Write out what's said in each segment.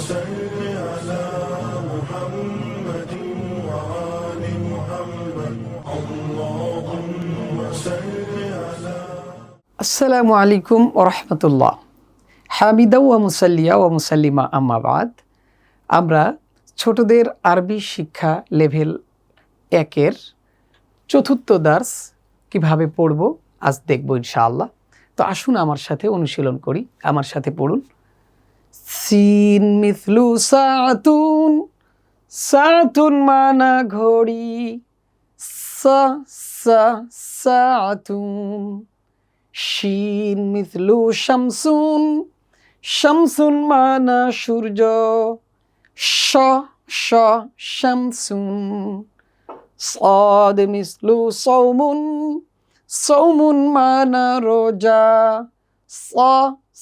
আসসালামু আলাইকুম ওয়া রাহমাতুল্লাহ। হামিদা ওয়া মুসাল্লিয়া ওয়া মুসাল্লিমা আম্মা বাদ। আমরা ছোটদের আরবি শিক্ষা লেভেল 1-এর চতুর্থ দার্স কিভাবে পড়ব আজ দেখব ইনশাআল্লাহ। তো আসুন আমার সাথে অনুশীলন করি, আমার সাথে পড়ুন। সিন মিথলু সাআতুন, সাআতুন মানা ঘড়ি, সা সা সাআতুন। শিন মিথলু শামসুন, শামসুন মানা সূর্য, শ শ শামসুন। সাদ মিথলু সাওমুন, সাওমুন মানা রোজা, সা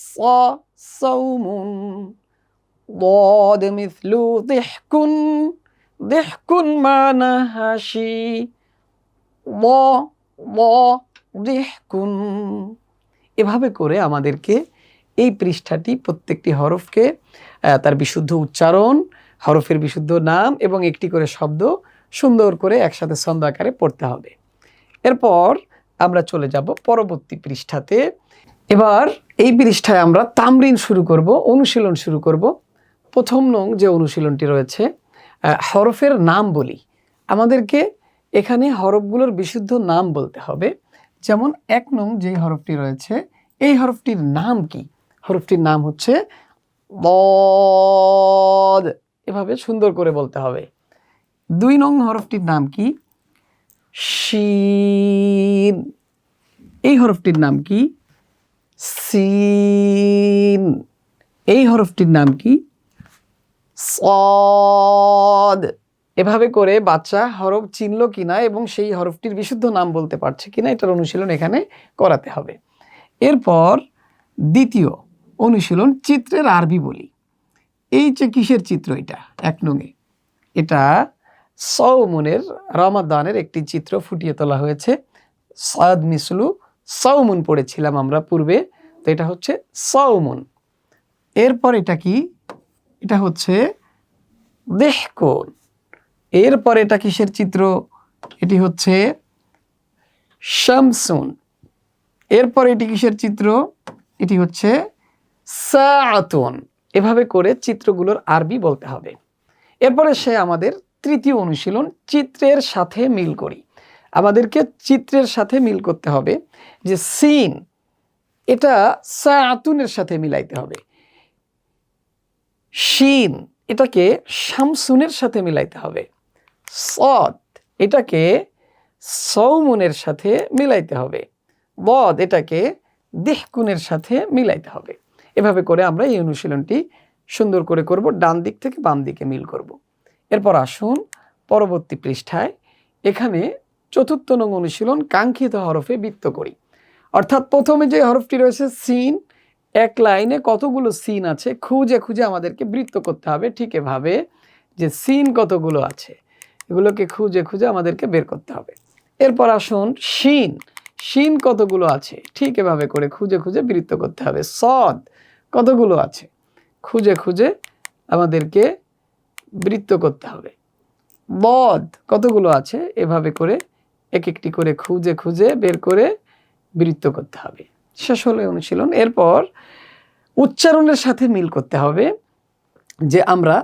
সা সাওমুন। ضاد মিথলু দিহকুন, দিহকুন মানা হাসি, দ দ দিহকুন। এভাবে করে আমাদেরকে এই পৃষ্ঠাটি প্রত্যেকটি হরফকে তার বিশুদ্ধ উচ্চারণ, হরফের বিশুদ্ধ নাম এবং একটি করে শব্দ সুন্দর করে একসাথে ছন্দ আকারে পড়তে হবে। এরপর আমরা চলে যাব পরবর্তী পৃষ্ঠাতে। এবার এই পৃষ্ঠায় আমরা তামরিন শুরু করব, অনুশীলন শুরু করব। প্রথম নং যে অনুশীলনটি রয়েছে, হরফের নাম বলি। আমাদেরকে এখানে হরফগুলোর বিশুদ্ধ নাম বলতে হবে। যেমন 1 নং যে হরফটি রয়েছে, এই হরফটির নাম কি? হরফটির নাম হচ্ছে বদ। এভাবে সুন্দর করে বলতে হবে। 2 নং হরফটির নাম কি? শিন। এই হরফটির নাম কি? সিন। এই হরফটির নাম কি? সাদ। এভাবে করে বাচ্চা হরফ চিনল কিনা এবং সেই হরফটির বিশুদ্ধ নাম বলতে পারছে কিনা এটার অনুশীলন এখানে করাতে হবে। এরপর দ্বিতীয় অনুশীলন, চিত্রের আরবি বলি। এই যে কিসের চিত্র? এটা 1 নংয়ে, এটা সাওমুনের, রমাদানের একটি চিত্র ফুটিয়ে তোলা হয়েছে। সাদ মিসলু সাওমুন পড়েছিলাম আমরা পূর্বে, তো এটা হচ্ছে সাওমুন। এরপর এটা কি? এটা হচ্ছে দিহকুন। এরপর এটা কিসের চিত্র? এটি হচ্ছে শামসুন। এরপর এটি কিসের চিত্র? এটি হচ্ছে সাআতুন। এভাবে করে চিত্রগুলোর আরবি বলতে হবে। এরপরে সে আমাদের তৃতীয় অনুশীলন, চিত্রের সাথে মিল করি। আমাদেরকে চিত্রের সাথে মিল করতে হবে যে সিন, এটা সাআতুনের সাথে মিলাইতে হবে। শিন, এটাকে শামসুনের সাথে মিলাইতে হবে। সদ, এটাকে সাওমুনের সাথে মিলাইতে হবে। বদ, এটাকে দিহকুনের সাথে মিলাইতে হবে। এভাবে করে আমরা এই অনুশীলনটি সুন্দর করে করব, ডান দিক থেকে বাম দিকে মিল করব। এরপর আসুন পরবর্তী পৃষ্ঠায়। এখানে 4র্থ নং অনুশীলন, কাঙ্ক্ষিত হরফে বৃত্ত করি। অর্থাৎ প্রথমে যে হরফটি রয়েছে সিন, এক লাইনে কতগুলো সিন আছে খুঁজে খুঁজে আমাদেরকে বৃত্ত করতে হবে। ঠিক এভাবে যে সিন কতগুলো আছে এগুলোকে খুঁজে খুঁজে আমাদেরকে বের করতে হবে। এরপর আসুন শিন, শিন কতগুলো আছে ঠিক এভাবে করে খুঁজে খুঁজে বৃত্ত করতে হবে। সদ কতগুলো আছে খুঁজে খুঁজে আমাদেরকে বৃত্ত করতে হবে। বদ কতগুলো আছে এভাবে করে এক একটি করে খুঁজে খুঁজে বের করে বৃত্ত করতে হবে। শেষ হলো অনুশীলন। এরপর উচ্চারণের সাথে মিল করতে হবে যে আমরা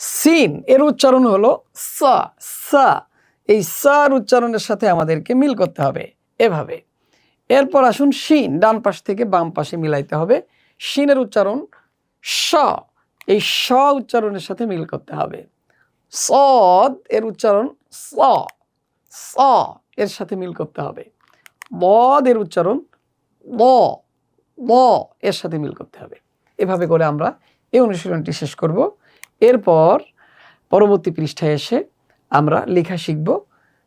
সিন এর উচ্চারণ হলো সা, সা। এই সার উচ্চারণের সাথে আমাদেরকে মিল করতে হবে এভাবে। এরপর আসুন শিন, ডান পাশ থেকে বাম পাশে মিলাইতে হবে। শিনের উচ্চারণ স, এই স উচ্চারণের সাথে মিল করতে হবে। সদ এর উচ্চারণ স, স এর সাথে মিল করতে হবে। বদ এর উচ্চারণ ব, ব এর সাথে মিল করতে হবে। এভাবে করে আমরা এই অনুশীলনটি শেষ করব। এরপর পরবর্তী পৃষ্ঠায় এসে আমরা লেখা শিখব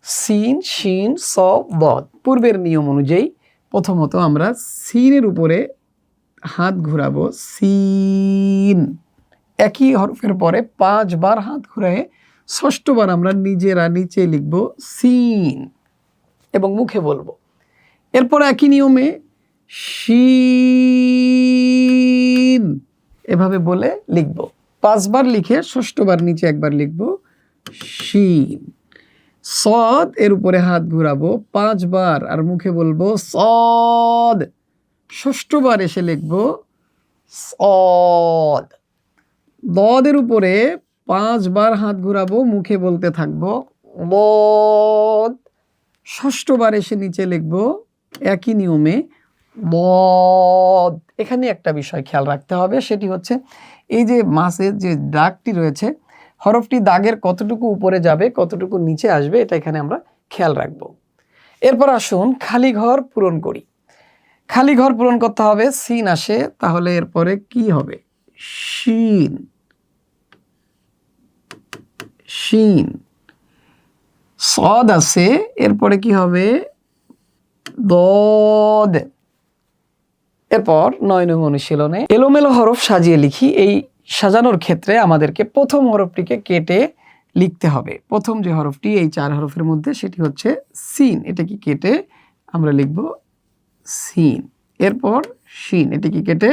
সিন, শিন, স, বদ। পূর্বের নিয়ম অনুযায়ী প্রথমত আমরা সিনের উপরে হাত ঘুরাবো, সিন। একই হরফের পরে 5 বার হাত ঘুরায়ে 6বার আমরা নিজেরা নিচে লিখব সিন এবং মুখে বলবো। এরপর একই নিয়মে শিন এভাবে বলে লিখব। 5 বার লিখে ষষ্ঠবার নিচে একবার লিখব শিন। সদ এর উপরে হাত ঘুরাবো 5 বার আর মুখে বলবো সদ। ষষ্ঠবার এসে লিখব সদ। দদের উপরে 5 বার হাত ঘুরাবো, মুখে বলতে থাকবো দদ। ষষ্ঠবার এসে নিচে লিখব একই নিয়মে দদ। এখানে একটা বিষয় খেয়াল রাখতে হবে, সেটি হচ্ছে এই যে মাছের যে দাগটি রয়েছে, হরফটি দাগের কতটুকু উপরে যাবে কতটুকু নিচে আসবে এটা এখানে আমরা খেয়াল রাখব। এরপর আসুন খালি ঘর পূরণ করি। খালি ঘর পূরণ করতে হবে, সিন আসে, তাহলে এরপরে কি হবে? শিন। শিন। সদ আছে, এরপরে কি হবে? দদ। এরপর 9 নং অনুশীলনে এলোমেলো হরফ সাজিয়ে লিখি। এই সাজানোর ক্ষেত্রে আমাদেরকে প্রথম হরফটিকে কেটে লিখতে হবে। প্রথম যে হরফটি এই 4 হরফের মধ্যে, সেটি হচ্ছে সিন। এটাকে কেটে আমরা লিখব সিন। এরপর শিন, এটাকে কেটে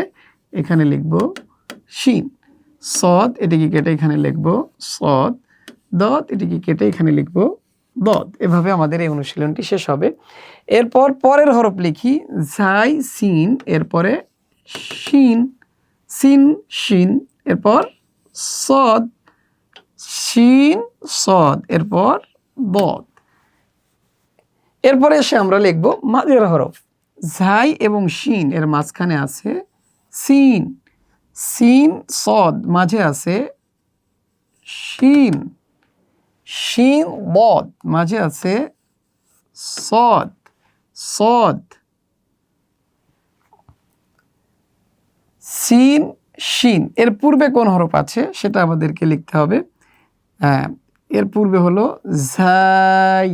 এখানে লিখব শিন। সদ, এটাকে কেটে এখানে লিখব সদ। দদ, এটাকে কেটে এখানে লিখব দদ। এভাবে আমাদের এই অনুশীলনটি শেষ হবে। এরপর পরের হরফ লিখি ঝাই সিন, এরপরে শিন। সিন শিন, এরপর সদ। শিন সদ, এরপর দদ। এরপরে এসে আমরা লিখব মাঝের হরফ। ঝাই এবং শিন এর মাঝখানে আছে সিন। সিন সদ, মাঝে আছে শিন। শিন দদ, মাঝে আছে সদ। সদ। সিন শিন এর পূর্বে কোন হরফ আছে সেটা আমাদেরকে লিখতে হবে। এর পূর্বে হলো ঝাই।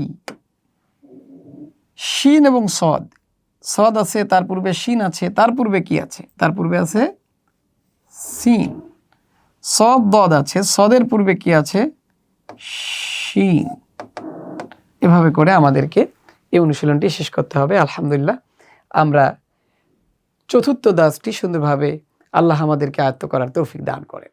শিন এবং সদ। সদ আছে, তার পূর্বে শিন আছে, তার পূর্বে কি আছে? তার পূর্বে আছে সিন। সদ দদ আছে, সদের পূর্বে কি আছে? শিন। এভাবে করে আমাদেরকে এই অনুশীলনটি শেষ করতে হবে। আলহামদুলিল্লাহ, আমরা চতুর্থ দাসটি সুন্দরভাবে আল্লাহ আমাদেরকে আয়ত্ত করার তৌফিক দান করেন।